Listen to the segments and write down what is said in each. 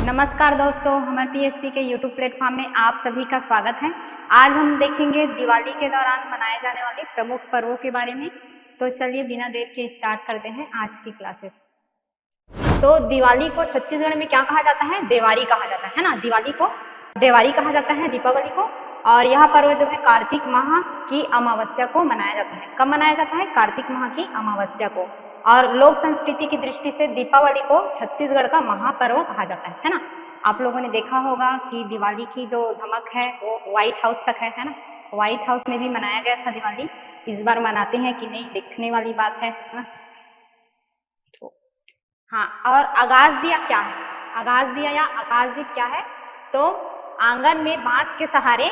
नमस्कार दोस्तों, हमारे पीएससी के यूट्यूब प्लेटफॉर्म में आप सभी का स्वागत है। आज हम देखेंगे दिवाली के दौरान मनाए जाने वाले प्रमुख पर्वों के बारे में। तो चलिए बिना देर के स्टार्ट करते हैं आज की क्लासेस। तो दिवाली को छत्तीसगढ़ में क्या कहा जाता है? देवारी कहा जाता है ना। दिवाली को देवारी कहा जाता है, दीपावली को। और यह पर्व जो है कार्तिक माह की अमावस्या को मनाया जाता है। कब मनाया जाता है? कार्तिक माह की अमावस्या को। और लोक संस्कृति की दृष्टि से दीपावली को छत्तीसगढ़ का महापर्व कहा जाता है ना। आप लोगों ने देखा होगा कि दिवाली की जो धमक है वो व्हाइट हाउस तक है ना। व्हाइट हाउस में भी मनाया गया था दिवाली। इस बार मनाते हैं कि नहीं, देखने वाली बात है ना। हाँ, और आगाज दिया क्या है? आगाज दिया या आकाशदीप क्या है? तो आंगन में बांस के सहारे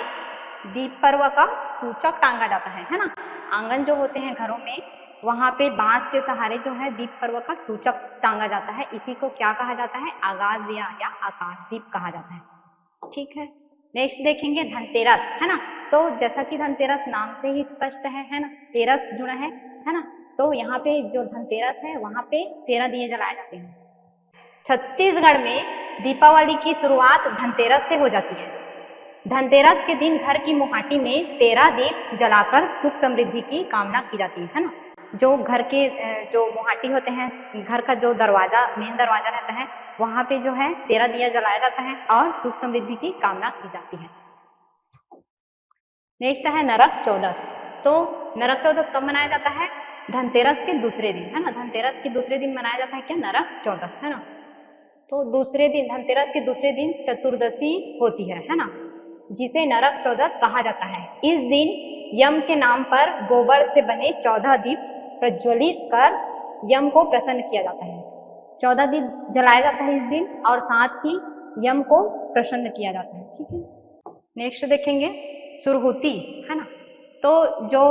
दीप पर्व का सूचक टांगा जाता है ना। आंगन जो होते हैं घरों में, वहां पे बांस के सहारे जो है दीप पर्व का सूचक टांगा जाता है। इसी को क्या कहा जाता है? आगाज दिया या आकाशदीप कहा जाता है। ठीक है, नेक्स्ट देखेंगे धनतेरस, है ना। तो जैसा कि धनतेरस नाम से ही स्पष्ट है ना, तेरस जुड़ा है ना। तो यहाँ पे जो धनतेरस है वहां पे 13 दिए जलाए जाते हैं। छत्तीसगढ़ में दीपावली की शुरुआत धनतेरस से हो जाती है। धनतेरस के दिन घर की मुहाटी में 13 दीप जलाकर सुख समृद्धि की कामना की जाती है ना। जो घर के जो मुहाटी होते हैं, घर का जो दरवाजा, मेन दरवाजा रहता है, वहां पे जो है 13 दिया जलाया जाता है और सुख समृद्धि की कामना की जाती है। नेक्स्ट है नरक चौदस। तो नरक चौदस कब मनाया जाता है? धनतेरस के दूसरे दिन, है ना। धनतेरस के दूसरे दिन मनाया जाता है क्या? नरक चौदस, है ना। तो दूसरे दिन, धनतेरस के दूसरे दिन चतुर्दशी होती है ना, जिसे नरक चौदस कहा जाता है। इस दिन यम के नाम पर गोबर से बने 14 दीप प्रज्वलित कर यम को प्रसन्न किया जाता है। 14 दीप जलाया जाता है इस दिन और साथ ही यम को प्रसन्न किया जाता है। ठीक है, नेक्स्ट देखेंगे सुरहुती, है ना। तो जो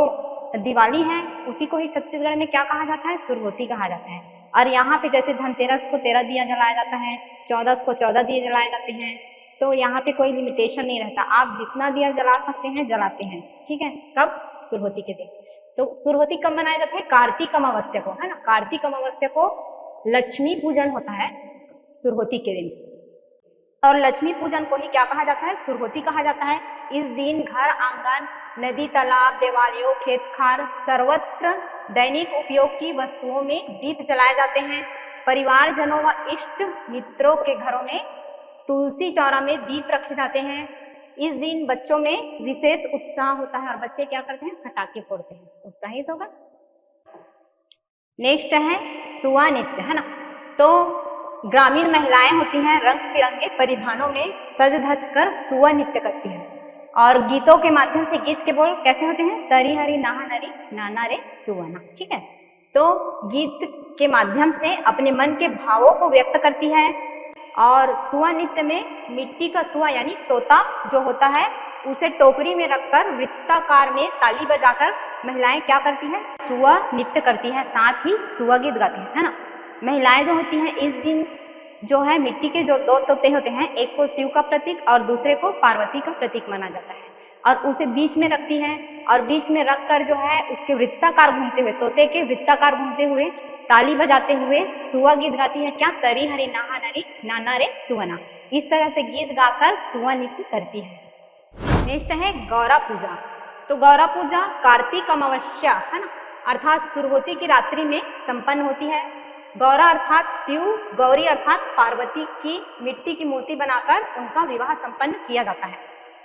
दिवाली है उसी को ही छत्तीसगढ़ में क्या कहा जाता है? सुरहुती कहा जाता है। और यहाँ पे जैसे धनतेरस को 13 दिया जलाया जाता है, 14 को 14 दिए जलाए जाते हैं। तो यहाँ पे कोई लिमिटेशन नहीं रहता, आप जितना दिया जला सकते हैं जलाते हैं। ठीक है, कब? सुरहुती के दिन। तो सुरहुती कब मनाया जाता है? कार्तिक अमावस्या को, है ना। कार्तिक अमावस्या को लक्ष्मी पूजन होता है सुरहुती के दिन। और लक्ष्मी पूजन को ही क्या कहा जाता है? सुरहुती कहा जाता है। इस दिन घर, आंगन, नदी, तालाब, देवालयों, खेत खार सर्वत्र दैनिक उपयोग की वस्तुओं में दीप जलाए जाते हैं। परिवारजनों व इष्ट मित्रों के घरों में तुलसी चौरा में दीप रखे जाते हैं। इस दिन बच्चों में विशेष उत्साह होता है और बच्चे क्या करते हैं? पटाखे फोड़ते हैं। उत्साहित होगा। नेक्स्ट है सुआ नृत्य, है ना। तो ग्रामीण महिलाएं होती हैं रंग बिरंगे परिधानों में सज धज कर सुआ नृत्य करती हैं और गीतों के माध्यम से, गीत के बोल कैसे होते हैं? तरी हरी नाहा नरी नाना रे सुवना। ठीक है, तो गीत के माध्यम से अपने मन के भावों को व्यक्त करती है। और सुआ नृत्य में मिट्टी का सुआ यानी तोता जो होता है उसे टोकरी में रखकर वृत्ताकार में ताली बजाकर महिलाएं क्या करती हैं? सुआ नृत्य करती है, साथ ही सुआ गीत गाती है ना। महिलाएं जो होती हैं इस दिन जो है मिट्टी के जो 2 तोते होते हैं, एक को शिव का प्रतीक और दूसरे को पार्वती का प्रतीक माना जाता है, और उसे बीच में रखती हैं। और बीच में रखकर जो है उसके वृत्ताकार घूमते हुए, तोते के वृत्ताकार घूमते हुए ताली बजाते हुए सुआ गीत गाती है क्या? तरी हरी नाहा नरी नाना रे सुवना। इस तरह से गीत गाकर सुआ नृत्य करती है। नेक्स्ट है गौरा पूजा। तो गौरा पूजा कार्तिक अमावस्या, है ना, अर्थात सुरहुती की रात्रि में संपन्न होती है। गौरा अर्थात शिव, गौरी अर्थात पार्वती की मिट्टी की मूर्ति बनाकर उनका विवाह संपन्न किया जाता है।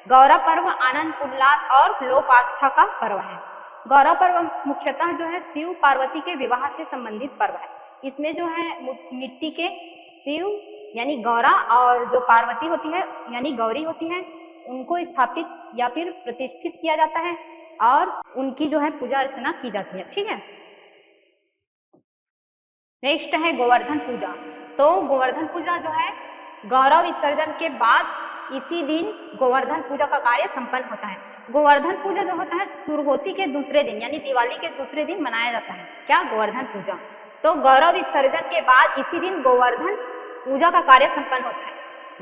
गौरा पर्व आनंद, उल्लास और लोक आस्था का पर्व है। गौरा पर्व मुख्यतः जो है शिव पार्वती के विवाह से संबंधित पर्व है। इसमें जो है मिट्टी के शिव यानी गौरा और जो पार्वती होती है यानी गौरी होती है, उनको स्थापित या फिर प्रतिष्ठित किया जाता है और उनकी जो है पूजा अर्चना की जाती है। ठीक है, नेक्स्ट है गोवर्धन पूजा। तो गोवर्धन पूजा जो है गौरा विसर्जन के बाद इसी दिन गोवर्धन पूजा का कार्य संपन्न होता है। गोवर्धन पूजा जो होता है सुरहुती के दूसरे दिन यानी दिवाली के दूसरे दिन मनाया जाता है क्या? गोवर्धन पूजा। तो गौरा विसर्जन के बाद इसी दिन गोवर्धन पूजा का कार्य संपन्न होता है।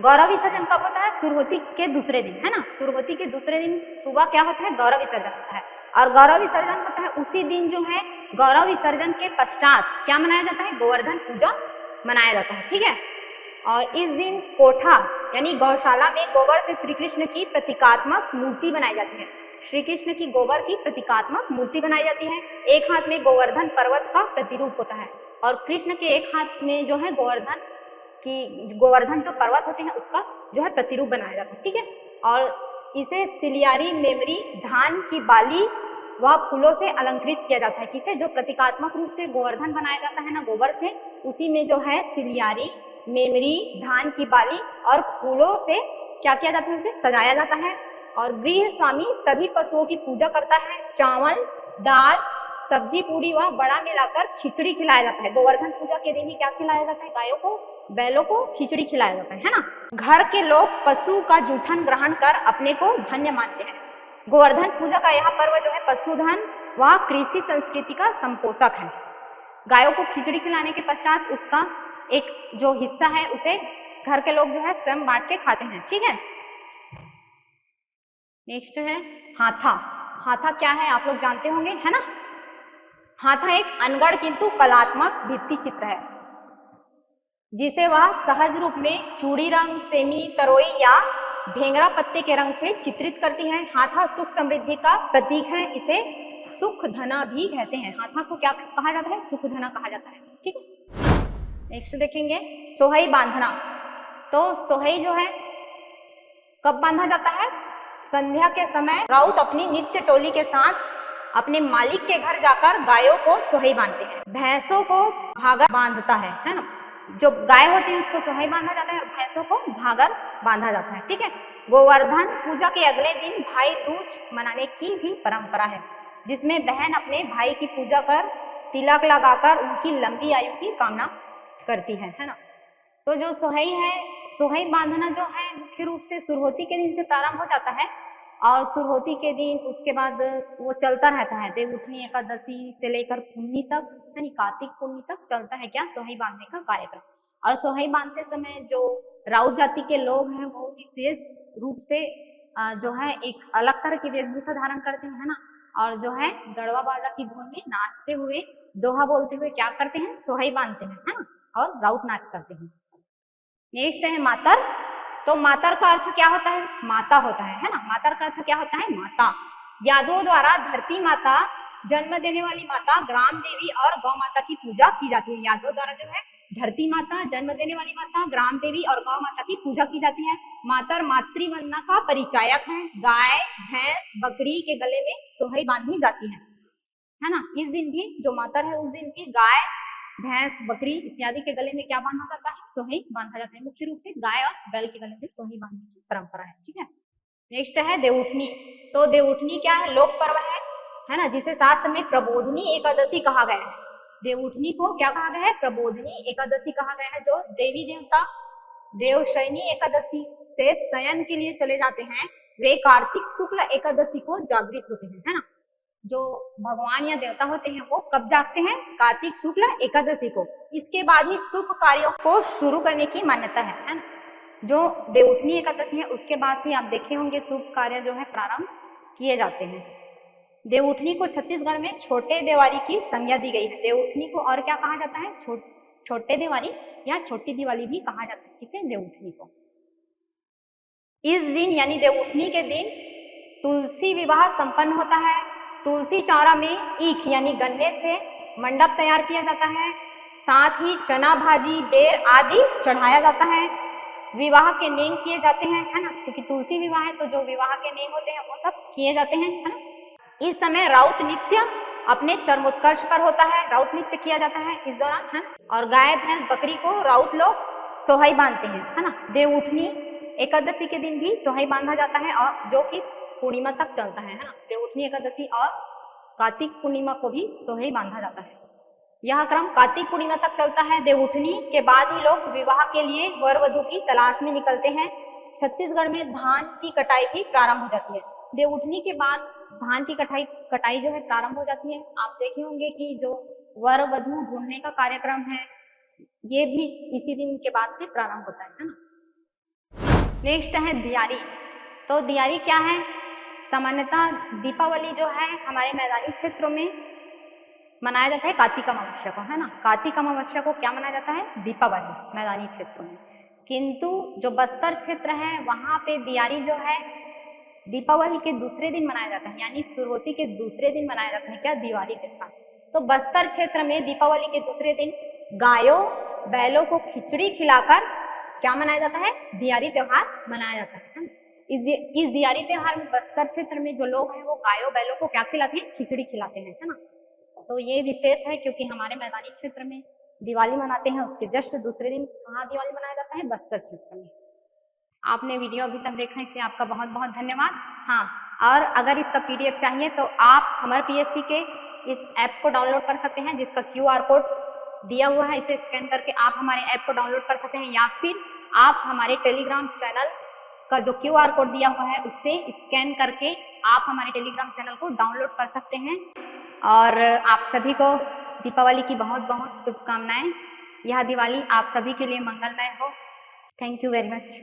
गौरा विसर्जन कब होता है? सुरहुती के दूसरे दिन, है ना। सुरहुती के दूसरे दिन सुबह क्या होता है? गौरा विसर्जन होता है। और गौरा विसर्जन होता है उसी दिन जो है गौरव विसर्जन के पश्चात क्या मनाया जाता है? गोवर्धन पूजा मनाया जाता है। ठीक है, और इस दिन कोठा यानी गौशाला में गोबर से श्री कृष्ण की प्रतीकात्मक मूर्ति बनाई जाती है। श्री कृष्ण की गोबर की प्रतीकात्मक मूर्ति बनाई जाती है। एक हाथ में गोवर्धन पर्वत का प्रतिरूप होता है और कृष्ण के एक हाथ में जो है गोवर्धन जो पर्वत होते हैं उसका जो है प्रतिरूप बनाया जाता है। ठीक है, और इसे सिलियारी मेमरी धान की बाली व फूलों से अलंकृत किया जाता है। किसे? जो प्रतीकात्मक रूप से गोवर्धन बनाया जाता है ना गोबर से, उसी में जो है सिलियारी मेमरी धान की बाली और फूलों से क्या किया जाता है? उसे सजाया जाता है। और गृह स्वामी सभी पशुओं की पूजा करता है। चावल, दाल, सब्जी, पूरी व बड़ा मिलाकर खिचड़ी खिलाया जाता है। गोवर्धन पूजा के दिन ही क्या खिलाया जाता है? गायों को, बैलों को खिचड़ी खिलाया जाता है ना। घर के लोग पशु का जूठन ग्रहण कर अपने को धन्य मानते हैं। गोवर्धन पूजा का यह पर्व जो है पशुधन व कृषि संस्कृति का संपोषक है। गायों को खिचड़ी खिलाने के पश्चात उसका एक जो हिस्सा है उसे घर के लोग जो है स्वयं बांट के खाते हैं। ठीक है, नेक्स्ट है हाथा। हाथा क्या है आप लोग जानते होंगे, है ना। हाथा एक अनगढ़ किंतु कलात्मक भित्ति चित्र है जिसे वह सहज रूप में चूड़ी रंग, सेमी, तरोई या भेंगरा पत्ते के रंग से चित्रित करती है। हाथा सुख समृद्धि का प्रतीक है। इसे सुख धना भी कहते हैं। हाथा को क्या कहा जाता है? सुख धना कहा जाता है। ठीक है, नेक्स्ट देखेंगे सोहई बांधना। तो सोहई जो है कब बांधा जाता है? संध्या के समय राउत अपनी नित्य टोली के साथ अपने मालिक के घर जाकर गायों को सोहई बांधते हैं। भैंसों को भागर बांधता है ना। जो गाय होती है उसको सोहई बांधा जाता है और भैंसों को भागर बांधा जाता है। ठीक है, गोवर्धन पूजा के अगले दिन भाई दूज मनाने की भी परंपरा है जिसमें बहन अपने भाई की पूजा कर तिलक लगाकर उनकी लंबी आयु की कामना करती है ना। तो जो सोहई है, सोहई बांधना जो है मुख्य रूप से सुरहोती के दिन से प्रारंभ हो जाता है और सुरहोती के दिन उसके बाद वो चलता रहता है। देवउठनी एकादशी से लेकर पुन्नी तक यानी कार्तिक पुन्नी तक चलता है क्या? सोहई बांधने का कार्यक्रम। और सोहई बांधते समय जो राउत जाति के लोग हैं वो विशेष रूप से जो है एक अलग तरह की वेशभूषा धारण करते हैं ना, और जो है गढ़वा बाजा की धुन में नाचते हुए दोहा बोलते हुए क्या करते हैं? सोहई बांधते हैं, है ना, और राउत नाच करते हैं। नेक्स्ट है मातर। तो मातर का अर्थ क्या होता है? माता होता है ना। मातर का अर्थ क्या होता है? माता। यादवों द्वारा धरती माता, जन्म देने वाली माता, ग्राम देवी और गौ माता की पूजा की जाती है। यादवों द्वारा जो है धरती माता, जन्म देने वाली माता, ग्राम देवी और गौ माता की पूजा की जाती है। मातर मातृवंदना का परिचायक है। गाय, भैंस, बकरी के गले में सोहई बांधी जाती है ना। इस दिन भी जो मातर है उस दिन भी गाय, भैंस, बकरी इत्यादि के गले में क्या बांधा जाता है? सोहई बांधा जाता है। मुख्य रूप से गाय और बैल के गले में सोहई बांधने की परंपरा है। ठीक है, नेक्स्ट है देवउठनी। तो देवउठनी क्या है? लोक पर्व है ना, जिसे शास्त्र में प्रबोधनी एकादशी कहा गया है। देवउठनी को क्या कहा गया है? प्रबोधनी एकादशी कहा गया है। जो देवी देवता देवशयनी एकादशी से शयन के लिए चले जाते हैं वे कार्तिक शुक्ल एकादशी को जागृत होते हैं, है ना। जो भगवान या देवता होते हैं वो कब जागते हैं? कार्तिक शुक्ल एकादशी को। इसके बाद ही शुभ कार्यों को शुरू करने की मान्यता है ना। जो देवउठनी एकादशी है उसके बाद ही आप देखे होंगे शुभ कार्य जो है प्रारंभ किए जाते हैं। देवउठनी को छत्तीसगढ़ में छोटे देवारी की संज्ञा दी गई है। देवउठनी को और क्या कहा जाता है? छोटे देवारी या छोटी दिवाली भी कहा जाता है। किसे? देवउठनी को। इस दिन यानी देवउठनी के दिन तुलसी विवाह संपन्न होता है। तुलसी चौरा में ईख यानी गन्ने से मंडप तैयार किया जाता है। साथ ही चना, भाजी, बेर आदि चढ़ाया जाता है। विवाह के नेम किए जाते हैं, है ना, क्योंकि तुलसी विवाह है तो जो विवाह के नेम होते हैं वो सब किए जाते हैं, है ना। इस समय राउत नृत्य अपने चरमोत्कर्ष पर होता है। राउत नृत्य किया जाता है इस दौरान, है। और गाय, भैंस, बकरी को राउत लोग सोहई बांधते हैं, है ना। देवउठनी एकादशी के दिन भी सोहई बांधा जाता है और जो कि पूर्णिमा तक चलता है ना। देवउठनी एकादशी और कार्तिक पूर्णिमा को भी सोहई बांधा जाता है। यह क्रम कार्तिक पूर्णिमा तक चलता है। देवउठनी के बाद ही लोग विवाह के लिए वर वधू की तलाश में निकलते हैं। छत्तीसगढ़ में धान की कटाई भी प्रारंभ हो जाती है। देवउठनी के बाद धान की कटाई जो है प्रारंभ हो जाती है। आप देखे होंगे कि जो वर वधू ढूंढने का कार्यक्रम है ये भी इसी दिन के बाद से प्रारंभ होता है ना। नेक्स्ट है दियारी। तो दियारी क्या है? सामान्यतः दीपावली जो है हमारे मैदानी क्षेत्रों में मनाया जाता है कार्तिक अमावस्या को, है ना। कार्तिक अमावस्या को क्या मनाया जाता है? दीपावली, मैदानी क्षेत्रों में। किंतु जो बस्तर क्षेत्र है वहां पे दिवाली जो है दीपावली के दूसरे दिन मनाया जाता है, यानी शुरुआती के दूसरे दिन मनाया जाता है क्या? दिवाली के साथ। तो बस्तर क्षेत्र में दीपावली के दूसरे दिन गायों बैलों को खिचड़ी खिलाकर क्या मनाया जाता है? दिवाली त्योहार मनाया जाता है। इस दिवाली त्योहार में बस्तर क्षेत्र में जो लोग हैं वो गायों बैलों को क्या खिलाते हैं? खिचड़ी खिलाते हैं, है ना। तो ये विशेष है क्योंकि हमारे मैदानी क्षेत्र में दिवाली मनाते हैं, उसके जस्ट दूसरे दिन कहाँ दिवाली मनाया जाता है? बस्तर क्षेत्र में। आपने वीडियो अभी तक देखा इसलिए आपका बहुत बहुत धन्यवाद। हाँ, और अगर इसका PDF चाहिए तो आप हमारे PSC के इस ऐप को डाउनलोड कर सकते हैं, जिसका QR कोड दिया हुआ है। इसे स्कैन करके आप हमारे ऐप को डाउनलोड कर सकते हैं, या फिर आप हमारे टेलीग्राम चैनल का जो QR कोड दिया हुआ है उससे स्कैन करके आप हमारे टेलीग्राम चैनल को डाउनलोड कर सकते हैं। और आप सभी को दीपावली की बहुत बहुत शुभकामनाएं। यह दिवाली आप सभी के लिए मंगलमय हो। Thank you very much.